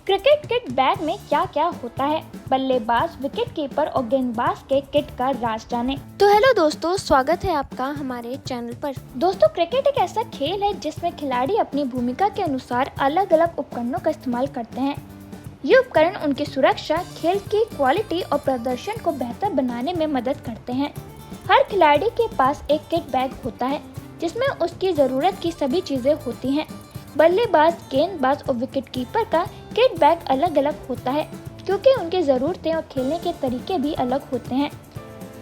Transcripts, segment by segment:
Cricket kit bag में क्या क्या होता है, बल्लेबाज, विकेट कीपर और गेंदबाज के किट का राज जाने। तो हेलो दोस्तों, स्वागत है आपका हमारे चैनल पर। दोस्तों, क्रिकेट एक ऐसा खेल है जिसमें खिलाड़ी अपनी भूमिका के अनुसार अलग अलग उपकरणों का इस्तेमाल करते हैं। ये उपकरण उनकी सुरक्षा, खेल की क्वालिटी और प्रदर्शन को बेहतर बनाने में मदद करते हैं। हर खिलाड़ी के पास एक किट बैग होता है जिसमें उसकी ज़रूरत की सभी चीज़ें होती हैं। बल्लेबाज, गेंदबाज और विकेट कीपर का किट बैग अलग अलग होता है क्योंकि उनकी ज़रूरतें और खेलने के तरीके भी अलग होते हैं।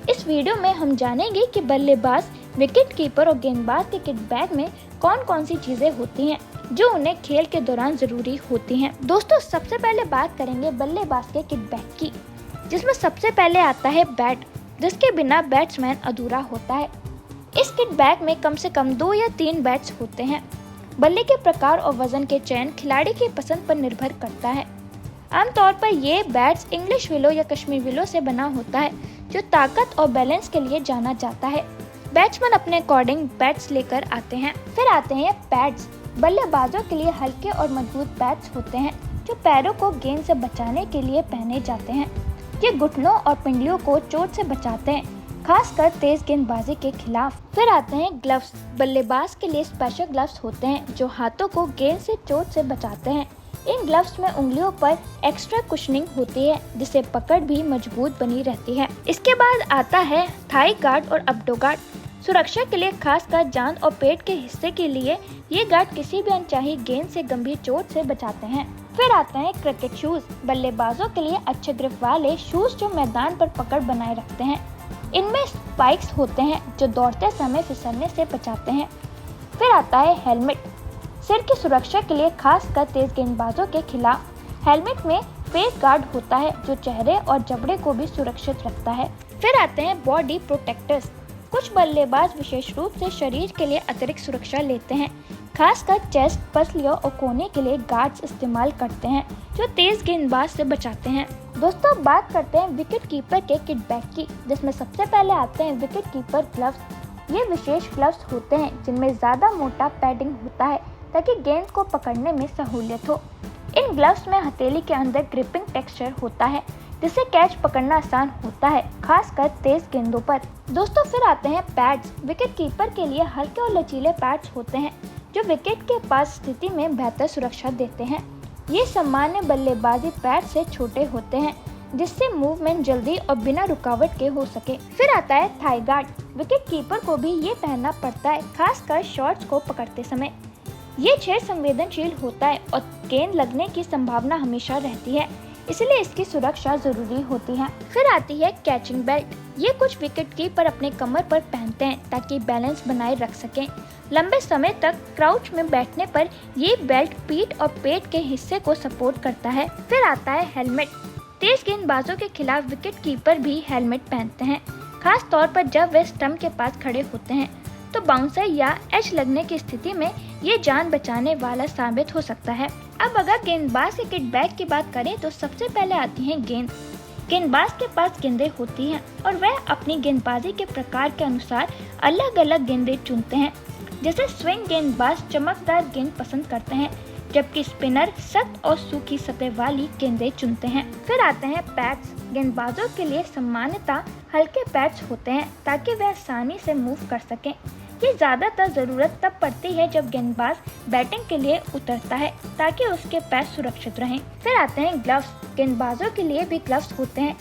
इस वीडियो में हम जानेंगे कि बल्लेबाज, विकेट कीपर और गेंदबाज के किट बैग में कौन कौन सी चीज़ें होती हैं जो उन्हें खेल के दौरान ज़रूरी होती हैं। दोस्तों, सबसे पहले बात करेंगे बल्लेबाज के किट बैग की, जिसमें सबसे पहले आता है बैट, जिसके बिना बैट्समैन अधूरा होता है। इस किट बैग में कम से कम 2 या 3 बैट्स होते हैं। बल्ले के प्रकार और वजन के चयन खिलाड़ी की पसंद पर निर्भर करता है। आमतौर पर ये बैट्स इंग्लिश विलो या कश्मीर विलो से बना होता है, जो ताकत और बैलेंस के लिए जाना जाता है। बैट्समैन अपने अकॉर्डिंग बैट्स लेकर आते हैं। फिर आते हैं पैड्स। बल्लेबाजों के लिए हल्के और मजबूत पैड्स होते हैं जो पैरों को गेंद से बचाने के लिए पहने जाते हैं। ये घुटनों और पिंडलियों को चोट से बचाते हैं, खासकर तेज गेंदबाजी के खिलाफ। फिर आते हैं ग्लव्स। बल्लेबाज के लिए स्पेशल ग्लव्स होते हैं जो हाथों को गेंद से चोट से बचाते हैं। इन ग्लव्स में उंगलियों पर एक्स्ट्रा कुशनिंग होती है जिससे पकड़ भी मजबूत बनी रहती है। इसके बाद आता है थाई गार्ड और अब्डो गार्ड। सुरक्षा के लिए खासकर जांघ और पेट के हिस्से के लिए ये गार्ड किसी भी अनचाही गेंद से गंभीर चोट से बचाते हैं। फिर आते हैं क्रिकेट शूज। बल्लेबाजों के लिए अच्छे ग्रिप वाले शूज जो मैदान पर पकड़ बनाए रखते हैं। इनमें स्पाइक्स होते हैं जो दौड़ते समय फिसलने से बचाते हैं। फिर आता है हेलमेट। सिर की सुरक्षा के लिए खासकर तेज गेंदबाजों के खिलाफ हेलमेट में फेस गार्ड होता है जो चेहरे और जबड़े को भी सुरक्षित रखता है। फिर आते हैं बॉडी प्रोटेक्टर्स। कुछ बल्लेबाज विशेष रूप से शरीर के लिए अतिरिक्त सुरक्षा लेते हैं, खासकर चेस्ट, पसलियों और कोने के लिए गार्ड्स इस्तेमाल करते हैं जो तेज गेंदबाज से बचाते हैं। दोस्तों, बात करते हैं विकेट कीपर के किट बैग की, जिसमें सबसे पहले आते हैं विकेट कीपर ग्लव्स। ये विशेष ग्लव्स होते हैं जिनमें ज़्यादा मोटा पैडिंग होता है ताकि गेंद को पकड़ने में सहूलियत हो। इन ग्लव्स में हथेली के अंदर ग्रिपिंग टेक्सचर होता है जिससे कैच पकड़ना आसान होता है, खासकर तेज गेंदों पर। दोस्तों, फिर आते हैं पैड्स। विकेट कीपर के लिए हल्के और लचीले पैड्स होते हैं जो विकेट के पास स्थिति में बेहतर सुरक्षा देते हैं। ये सामान्य बल्लेबाजी पैड से छोटे होते हैं जिससे मूवमेंट जल्दी और बिना रुकावट के हो सके। फिर आता है थाई गार्ड। विकेट कीपर को भी ये पहनना पड़ता है, खासकर शॉट्स को पकड़ते समय। ये छेद संवेदनशील होता है और गेंद लगने की संभावना हमेशा रहती है, इसलिए इसकी सुरक्षा जरूरी होती है। फिर आती है कैचिंग बेल्ट। ये कुछ विकेट कीपर अपने कमर पर पहनते हैं ताकि बैलेंस बनाए रख सकें। लंबे समय तक क्राउच में बैठने पर ये बेल्ट पीठ और पेट के हिस्से को सपोर्ट करता है। फिर आता है हेलमेट। तेज गेंदबाजों के खिलाफ विकेट कीपर भी हेलमेट पहनते हैं, खास तौर पर जब वे स्टंप के पास खड़े होते हैं तो बाउंसर या एज लगने की स्थिति में ये जान बचाने वाला साबित हो सकता है। अब अगर गेंदबाज के किट बैग की बात करें तो सबसे पहले आती है गेंद। गेंदबाज के पास गेंदें होती हैं और वह अपनी गेंदबाजी के प्रकार के अनुसार अलग अलग गेंदें चुनते हैं। जैसे स्विंग गेंदबाज चमकदार गेंद पसंद करते हैं, जबकि स्पिनर सख्त और सूखी सतह वाली गेंदें चुनते हैं। फिर आते हैं पैड्स। गेंदबाजों के लिए सामान्यतः हल्के पैड्स होते हैं ताकि वह आसानी से मूव कर सकें। ये ज़्यादातर ज़रूरत तब पड़ती है जब गेंदबाज बैटिंग के लिए उतरता है ताकि उसके पैर सुरक्षित रहें। फिर आते हैं ग्लव्स। गेंदबाजों के लिए भी ग्लव्स होते हैं।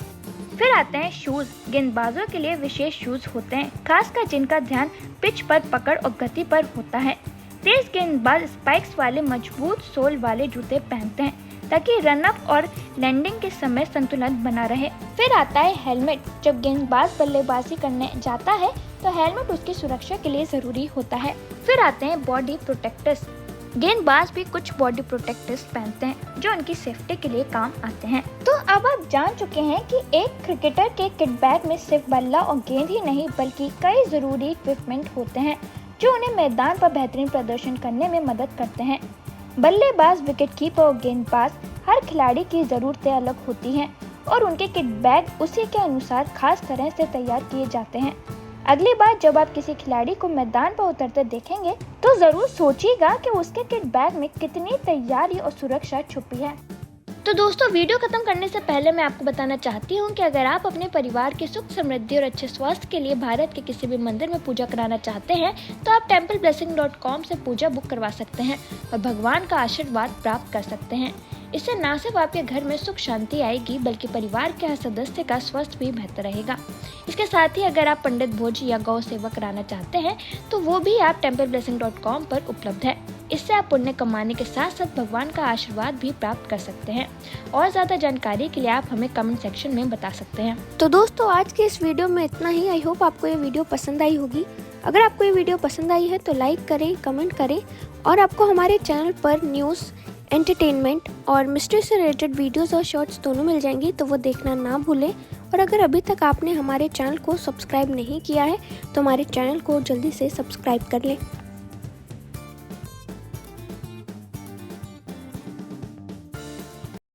फिर आते हैं शूज। गेंदबाजों के लिए विशेष शूज होते हैं, खासकर जिनका ध्यान पिच पर पकड़ और गति पर होता है। तेज गेंदबाज स्पाइक्स वाले मजबूत सोल वाले जूते पहनते हैं ताकि रनअप और लैंडिंग के समय संतुलन बना रहे। फिर आता है हेलमेट। जब गेंदबाज बल्लेबाजी करने जाता है तो हेलमेट उसकी सुरक्षा के लिए जरूरी होता है। फिर आते हैं बॉडी प्रोटेक्टर्स। गेंदबाज भी कुछ बॉडी प्रोटेक्टर्स पहनते हैं जो उनकी सेफ्टी के लिए काम आते हैं। तो अब आप जान चुके हैं कि एक क्रिकेटर के किट बैग में सिर्फ बल्ला और गेंद ही नहीं बल्कि कई जरूरी इक्विपमेंट होते हैं जो उन्हें मैदान पर बेहतरीन प्रदर्शन करने में मदद करते हैं। बल्लेबाज, विकेट कीपर और गेंदबाज, हर खिलाड़ी की ज़रूरतें अलग होती हैं और उनके किट बैग उसी के अनुसार खास तरह से तैयार किए जाते हैं। अगली बार जब आप किसी खिलाड़ी को मैदान पर उतरते देखेंगे तो ज़रूर सोचिएगा कि उसके किट बैग में कितनी तैयारी और सुरक्षा छुपी है। तो दोस्तों, वीडियो खत्म करने से पहले मैं आपको बताना चाहती हूँ कि अगर आप अपने परिवार के सुख समृद्धि और अच्छे स्वास्थ्य के लिए भारत के किसी भी मंदिर में पूजा कराना चाहते हैं तो आप templeblessing.com से पूजा बुक करवा सकते हैं और भगवान का आशीर्वाद प्राप्त कर सकते हैं। इससे न सिर्फ आपके घर में सुख शांति आएगी बल्कि परिवार के हर सदस्य का स्वास्थ्य भी बेहतर रहेगा। इसके साथ ही अगर आप पंडित भोज या गौ सेवा कराना चाहते हैं तो वो भी आप templeblessing.com पर उपलब्ध है। इससे आप पुण्य कमाने के साथ साथ भगवान का आशीर्वाद भी प्राप्त कर सकते हैं। और ज़्यादा जानकारी के लिए आप हमें कमेंट सेक्शन में बता सकते हैं। तो दोस्तों, आज के इस वीडियो में इतना ही। आई होप आपको ये वीडियो पसंद आई होगी। अगर आपको ये वीडियो पसंद आई है तो लाइक करें, कमेंट करें और आपको हमारे चैनल पर न्यूज़, एंटरटेनमेंट और मिस्ट्री से रिलेटेड वीडियोस और शॉर्ट्स दोनों मिल जाएंगी, तो वो देखना ना भूलें। और अगर अभी तक आपने हमारे चैनल को सब्सक्राइब नहीं किया है तो हमारे चैनल को जल्दी से सब्सक्राइब कर लें।